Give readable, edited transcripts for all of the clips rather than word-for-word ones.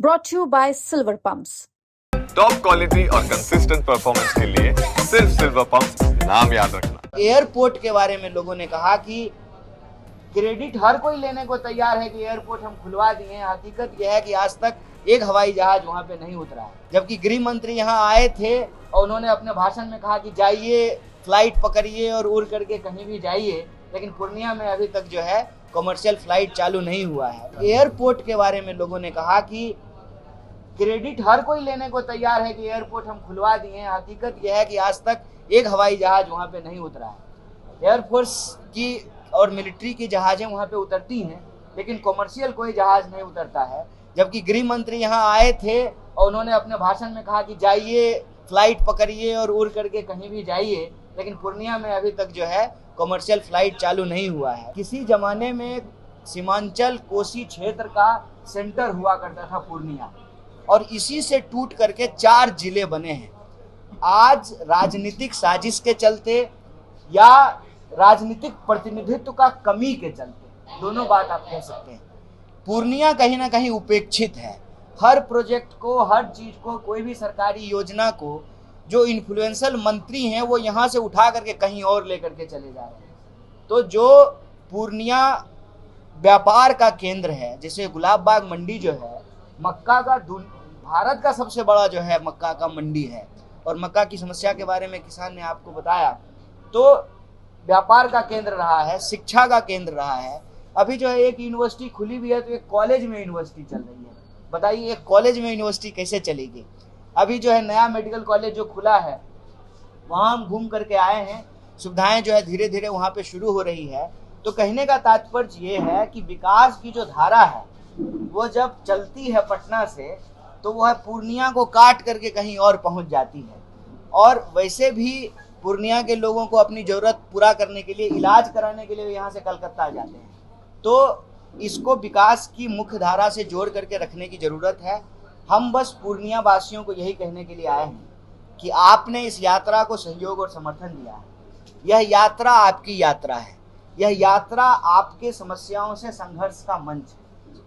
brought to you by Silver Pumps. Top quality और consistent performance के लिए सिर्फ सिल्वर पंप नाम याद रखना। एयरपोर्ट के बारे में लोगों ने कहा कि क्रेडिट हर कोई लेने को तैयार है कि एयरपोर्ट हम खुलवा दिए हैं। हकीकत यह है कि आज तक एक हवाई जहाज वहां पे नहीं उतरा है। जबकि गृह मंत्री यहाँ आए थे और उन्होंने अपने भाषण में कहा कि जाइए, फ्लाइट पकड़िए और उड़ करके कहीं भी जाइए, लेकिन पूर्णिया में अभी तक जो है कमर्शियल फ्लाइट चालू नहीं हुआ है। एयरपोर्ट के बारे में लोगों ने कहा कि क्रेडिट हर कोई लेने को तैयार है कि एयरपोर्ट हम खुलवा दिए हैं। हकीकत यह है कि आज तक एक हवाई जहाज वहाँ पे नहीं उतरा है। एयरफोर्स की और मिलिट्री की जहाज़ें वहाँ पे उतरती हैं, लेकिन कमर्शियल कोई जहाज़ नहीं उतरता है। जबकि गृह मंत्री यहाँ आए थे और उन्होंने अपने भाषण में कहा कि जाइए, फ्लाइट पकड़िए और उड़ करके कहीं भी जाइए, लेकिन पूर्णिया में अभी तक जो है कमर्शियल फ्लाइट चालू नहीं हुआ है। किसी ज़माने में सीमांचल कोसी क्षेत्र का सेंटर हुआ करता था पूर्णिया, और इसी से टूट करके 4 जिले बने हैं। आज राजनीतिक साजिश के चलते या राजनीतिक प्रतिनिधित्व का कमी के चलते, दोनों बात आप कह सकते हैं, पूर्णिया कहीं ना कहीं उपेक्षित है। हर प्रोजेक्ट को, हर चीज़ को, कोई भी सरकारी योजना को जो इन्फ्लुएंशियल मंत्री हैं वो यहाँ से उठा करके कहीं और लेकर के चले जा रहे हैं। तो जो पूर्णिया व्यापार का केंद्र है, जैसे गुलाब बाग मंडी जो है, मक्का का भारत का सबसे बड़ा जो है मक्का का मंडी है, और मक्का की समस्या के बारे में किसान ने आपको बताया। तो व्यापार का केंद्र रहा है, शिक्षा का केंद्र रहा है। अभी जो है एक यूनिवर्सिटी खुली भी है, तो एक कॉलेज में यूनिवर्सिटी चल रही है। बताइए एक कॉलेज में यूनिवर्सिटी कैसे चलेगी। अभी जो है नया मेडिकल कॉलेज जो खुला है, वहाँ हम घूम करके आए हैं, सुविधाएं जो है धीरे धीरे वहाँ पे शुरू हो रही है। तो कहने का तात्पर्य ये है कि विकास की जो धारा है वो जब चलती है पटना से, तो वह पूर्णिया को काट करके कहीं और पहुंच जाती है। और वैसे भी पूर्णिया के लोगों को अपनी ज़रूरत पूरा करने के लिए, इलाज कराने के लिए यहाँ से कलकत्ता जाते हैं। तो इसको विकास की मुख्य धारा से जोड़ करके रखने की ज़रूरत है। हम बस पूर्णिया वासियों को यही कहने के लिए आए हैं कि आपने इस यात्रा को सहयोग और समर्थन दिया है। यह यात्रा आपकी यात्रा है, यह यात्रा आपके समस्याओं से संघर्ष का मंच है।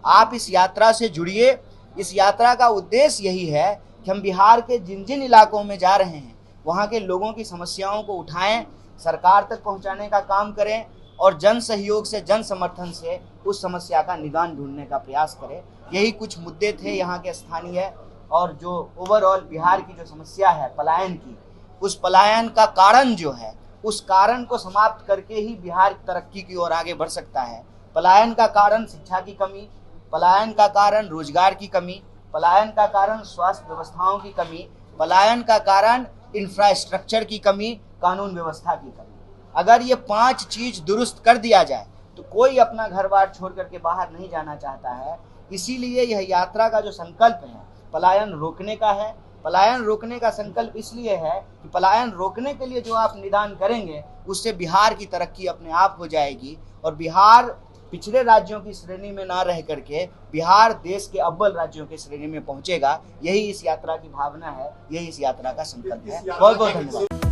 आप इस यात्रा से जुड़िए। इस यात्रा का उद्देश्य यही है कि हम बिहार के जिन जिन इलाकों में जा रहे हैं वहाँ के लोगों की समस्याओं को उठाएं, सरकार तक पहुँचाने का काम करें, और जन सहयोग से, जन समर्थन से उस समस्या का निदान ढूंढने का प्रयास करें। यही कुछ मुद्दे थे यहाँ के स्थानीय, और जो ओवरऑल बिहार की जो समस्या है पलायन की, उस पलायन का कारण जो है, उस कारण को समाप्त करके ही बिहार तरक्की की ओर आगे बढ़ सकता है। पलायन का कारण शिक्षा की कमी, पलायन का कारण रोजगार की कमी, पलायन का कारण स्वास्थ्य व्यवस्थाओं की कमी, पलायन का कारण इंफ्रास्ट्रक्चर की कमी, कानून व्यवस्था की कमी। अगर ये 5 चीज़ दुरुस्त कर दिया जाए तो कोई अपना घर बार छोड़ करके बाहर नहीं जाना चाहता है। इसीलिए यह यात्रा का जो संकल्प है पलायन रोकने का है। पलायन रोकने का संकल्प इसलिए है कि पलायन रोकने के लिए जो आप निदान करेंगे उससे बिहार की तरक्की अपने आप हो जाएगी, और बिहार पिछड़े राज्यों की श्रेणी में ना रह करके बिहार देश के अव्वल राज्यों की श्रेणी में पहुंचेगा। यही इस यात्रा की भावना है, यही इस यात्रा का संकल्प है। बहुत बहुत धन्यवाद।